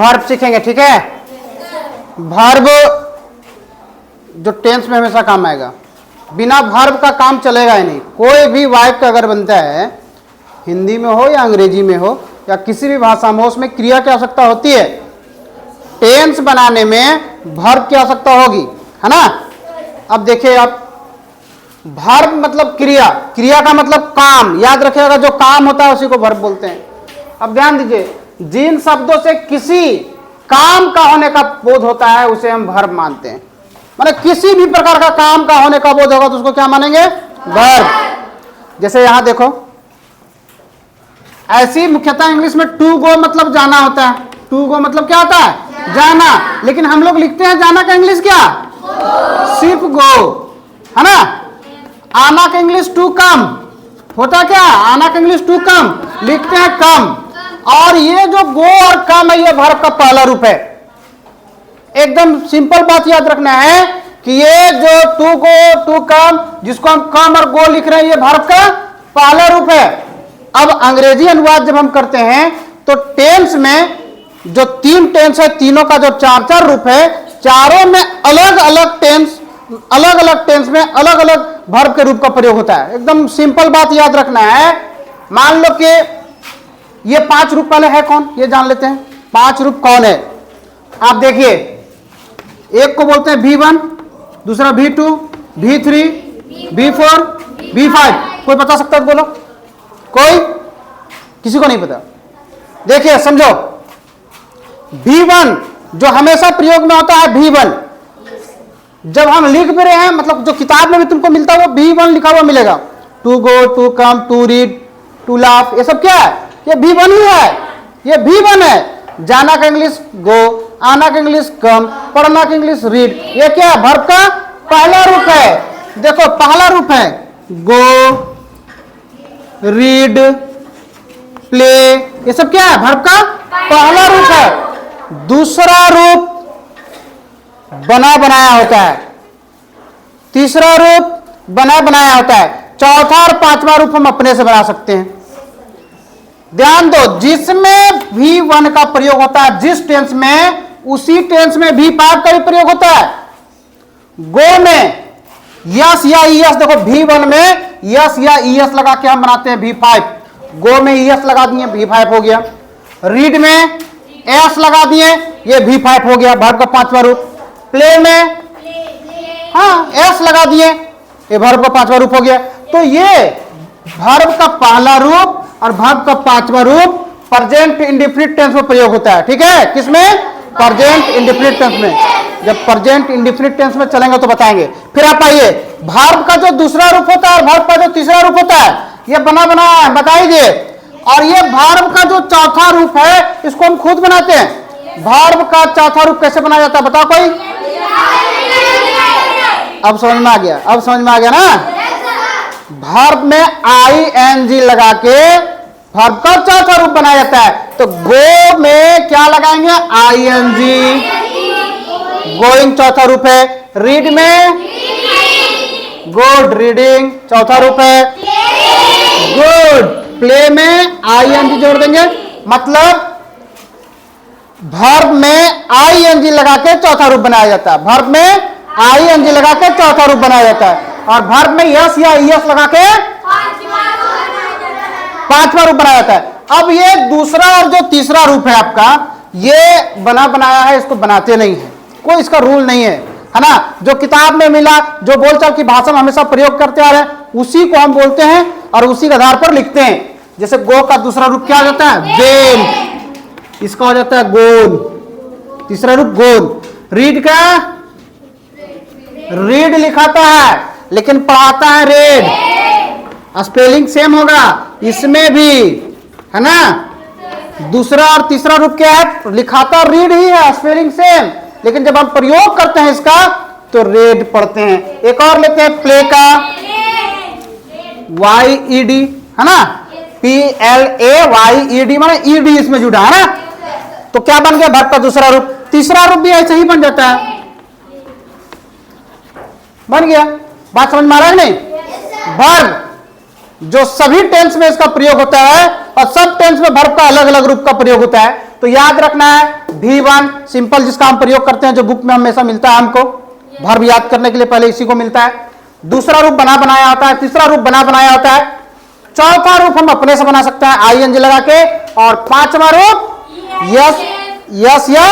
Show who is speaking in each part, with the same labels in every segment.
Speaker 1: Verb सीखेंगे, ठीक है। वर्ब जो टेंस में हमेशा काम आएगा, बिना वर्ब का काम चलेगा ही नहीं। कोई भी वाक्य अगर बनता है, हिंदी में हो या अंग्रेजी में हो या किसी भी भाषा में हो, उसमें क्रिया की आवश्यकता होती है। टेंस बनाने में वर्ब की आवश्यकता होगी, है ना। अब देखिए आप, वर्ब मतलब क्रिया, क्रिया का मतलब काम, याद रखिएगा जो काम होता है उसी को वर्ब बोलते हैं। अब ध्यान दीजिए, जिन शब्दों से किसी काम का होने का बोध होता है उसे हम वर्ब मानते हैं। माने किसी भी प्रकार का काम का होने का बोध होगा तो उसको क्या मानेंगे? वर्ब। जैसे यहां देखो, ऐसी मुख्यतः इंग्लिश में टू गो मतलब जाना होता है। टू गो मतलब क्या होता है? जाना। लेकिन हम लोग लिखते हैं जाना का इंग्लिश क्या? सिर्फ गो, है ना। आना का इंग्लिश टू कम होता क्या? आना का इंग्लिश टू कम, लिखते हैं कम। और ये जो गो और कम है, ये वर्ब का पहला रूप है। एकदम सिंपल बात याद रखना है कि ये जो टू गो टू कम, जिसको हम कम और गो लिख रहे हैं, ये वर्ब का पहला रूप है। अब अंग्रेजी अनुवाद जब हम करते हैं तो टेंस में जो तीन टेंस है, तीनों का जो चार चार रूप है, चारों में अलग अलग टेंस में अलग अलग वर्ब के रूप का प्रयोग होता है। एकदम सिंपल बात याद रखना है। मान लो कि ये पांच रूप वाले है कौन, ये जान लेते हैं। पांच रूप कौन है? आप देखिए, एक को बोलते हैं V1, दूसरा V2, V3, V4, V5। कोई बता सकता है? बोलो कोई, किसी को नहीं पता। देखिए समझो, V1 जो हमेशा प्रयोग में होता है, V1 जब हम लिख भी रहे हैं, मतलब जो किताब में भी तुमको मिलता है वो V1 लिखा हुआ मिलेगा। To go, to come, to read, to laugh, ये सब क्या है? ये V1 ही है, ये V1 है। जाना का इंग्लिश गो, आना का इंग्लिश कम, पढ़ना का इंग्लिश रीड, ये क्या है? वर्ब का पहला रूप है। देखो पहला रूप है गो, रीड, प्ले, ये सब क्या है? वर्ब का पहला रूप है। दूसरा रूप बना बनाया होता है, तीसरा रूप बना बनाया होता है, चौथा और पांचवा रूप हम अपने से बना सकते हैं। ध्यान दो, जिसमें V1 का प्रयोग होता है जिस टेंस में, उसी टेंस में V5 का भी प्रयोग होता है। गो में यस या ईएस, देखो V1 में यस या ईएस लगा के हम बनाते हैं V5। गो में ईएस लगा दिए, V5 हो गया। रीड में एस लगा दिए, ये V5 हो गया, वर्ब का पांचवा रूप। प्ले में हाँ एस लगा दिए, ये वर्ब का पांचवा रूप हो गया। तो ये वर्ब का पहला रूप और वर्ब का पांचवा रूप प्रेजेंट इंडेफिनिट टेंस में प्रयोग होता है। ठीक है, किसमें? प्रेजेंट इंडेफिनिट टेंस में। जब प्रेजेंट इंडेफिनिट टेंस में चलेंगे तो बताएंगे। फिर आप आइए, वर्ब का जो दूसरा रूप होता है और वर्ब का जो तीसरा रूप होता है, ये बना बनाया है, बताइए। और ये वर्ब का जो चौथा रूप है, इसको हम खुद बनाते हैं। वर्ब का चौथा रूप कैसे बनाया जाता है, बताओ कोई? अब समझ में आ गया, अब समझ में आ गया ना। वर्ब में ING लगा के वर्ब का चौथा रूप बनाया जाता है। तो गो में क्या लगाएंगे? ING, गोइंग चौथा रूप है। रीड में गुड, रीडिंग चौथा रूप है, गुड। प्ले में ING जोड़ देंगे, मतलब वर्ब में ING लगा के चौथा रूप बनाया जाता है। वर्ब में ING लगा के चौथा रूप बनाया जाता है। और वर्ब में यस या ईएस लगा के पांचवा रूप बनाया जाता है। अब ये दूसरा और जो तीसरा रूप है आपका, ये बना बनाया है, इसको बनाते नहीं है, कोई इसका रूल नहीं है ना। जो किताब में मिला, जो बोलचाल की भाषा में हमेशा प्रयोग करते आ रहे हैं, उसी को हम बोलते हैं और उसी के आधार पर लिखते हैं। जैसे गो का दूसरा रूप क्या हो जाता है? गेन, इसका हो जाता है गोल, तीसरा रूप गोल। रीड का रीड लिखाता है लेकिन पढ़ाता है रेड, स्पेलिंग सेम होगा इसमें भी, है ना। दूसरा और तीसरा रूप क्या है? लिखाता रीड ही है, स्पेलिंग सेम, लेकिन जब हम प्रयोग करते हैं इसका तो रेड पढ़ते हैं। एक और लेते हैं प्ले का, YED, है ना, PLAYED, माने ED इसमें जुड़ा है ना। तो क्या बन गया? वर्ब का दूसरा रूप। तीसरा रूप भी ऐसे ही बन जाता है, बन गया। बात समझ में आ रहा है नहीं? वर्ब जो सभी टेंस में इसका प्रयोग होता है और सब टेंस में वर्ब का अलग अलग रूप का प्रयोग होता है। तो याद रखना है, V1 सिंपल, जिसका हम प्रयोग करते हैं, जो बुक में हमेशा मिलता है हमको, वर्ब याद करने के लिए पहले इसी को मिलता है। दूसरा रूप बना बनाया होता है, तीसरा रूप बना बनाया होता है, चौथा रूप हम अपने से बना सकते हैं ING लगा के, और पांचवा रूप यस या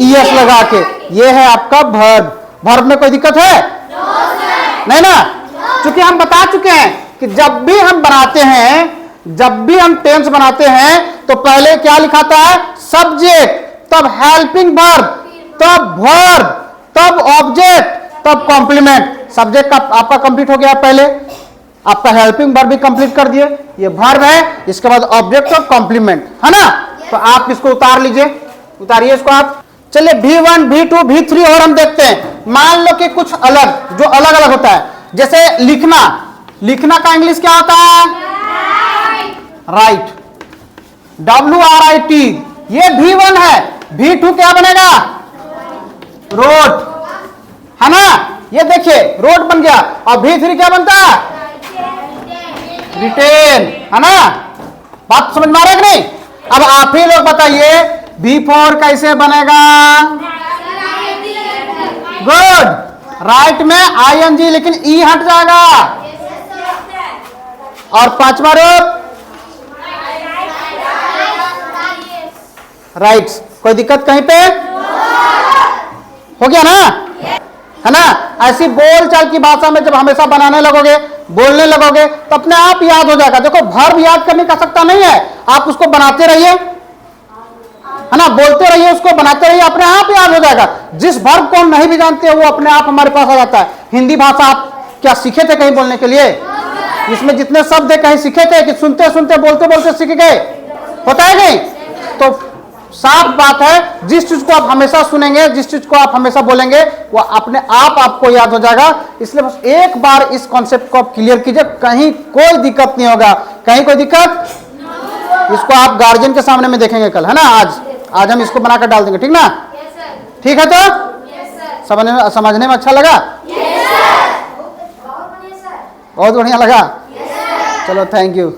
Speaker 1: ES लगा के। ये है आपका वर्ब। वर्ब में कोई दिक्कत है? नहीं ना? क्योंकि हम बता चुके हैं कि जब भी हम बनाते हैं, जब भी हम टेंस बनाते हैं, तो पहले क्या लिखाता है? सब्जेक्ट, तब हेल्पिंग वर्ब, तब वर्ब, तब ऑब्जेक्ट, तब कॉम्प्लीमेंट। सब्जेक्ट का आपका कंप्लीट हो गया, पहले आपका हेल्पिंग वर्ब भी कंप्लीट कर दिए, ये वर्ब है, इसके बाद ऑब्जेक्ट और कॉम्प्लीमेंट, है ना? तो आप इसको उतार लीजिए, उतारिए इसको आप। चलिए V1, V2, V3 और हम देखते हैं। मान लो कि कुछ अलग, जो अलग अलग होता है, जैसे लिखना, लिखना का इंग्लिश क्या होता है? राइट, WRIT, ये V1 है। V2 क्या बनेगा? रोड, है ना? ये देखिए रोड बन गया। और V3 क्या बनता है? रिटेन, है ना? बात समझ में आ रहा है कि नहीं? अब आप ही लोग बताइए V4 कैसे बनेगा? गुड, राइट में ING, लेकिन E हट जाएगा। और पांचवा रूप राइट्स, कोई दिक्कत कहीं पे? हो गया ना? है ना? ऐसी बोलचाल की भाषा में जब हमेशा बनाने लगोगे, बोलने लगोगे, तो अपने आप याद हो जाएगा। देखो वर्ब याद करने का सकता नहीं है, आप उसको बनाते रहिए, है ना? बोलते रहिए, उसको बनाते रहिए, अपने आप याद हो जाएगा। जिस वर्ब को हम नहीं भी जानते हैं, वो अपने आप हमारे पास आ जाता है। हिंदी भाषा आप क्या सीखे थे कहीं बोलने के लिए? इसमें जितने शब्द है कहीं सीखे थे कि सुनते सुनते बोलते बोलते सीख गए? होता है नहीं? तो साफ बात है, जिस चीज को आप हमेशा सुनेंगे, जिस चीज को आप हमेशा बोलेंगे, वो अपने आप आपको याद हो जाएगा। इसलिए बस एक बार इस कॉन्सेप्ट को आप क्लियर कीजिए, कहीं कोई दिक्कत नहीं होगा। कहीं कोई दिक्कत? इसको आप गार्जियन के सामने में देखेंगे कल, है ना? आज हम इसको बनाकर डाल देंगे, ठीक ना? ठीक है, तो समझने में अच्छा लगा? बहुत बढ़िया लगा? चलो, थैंक यू।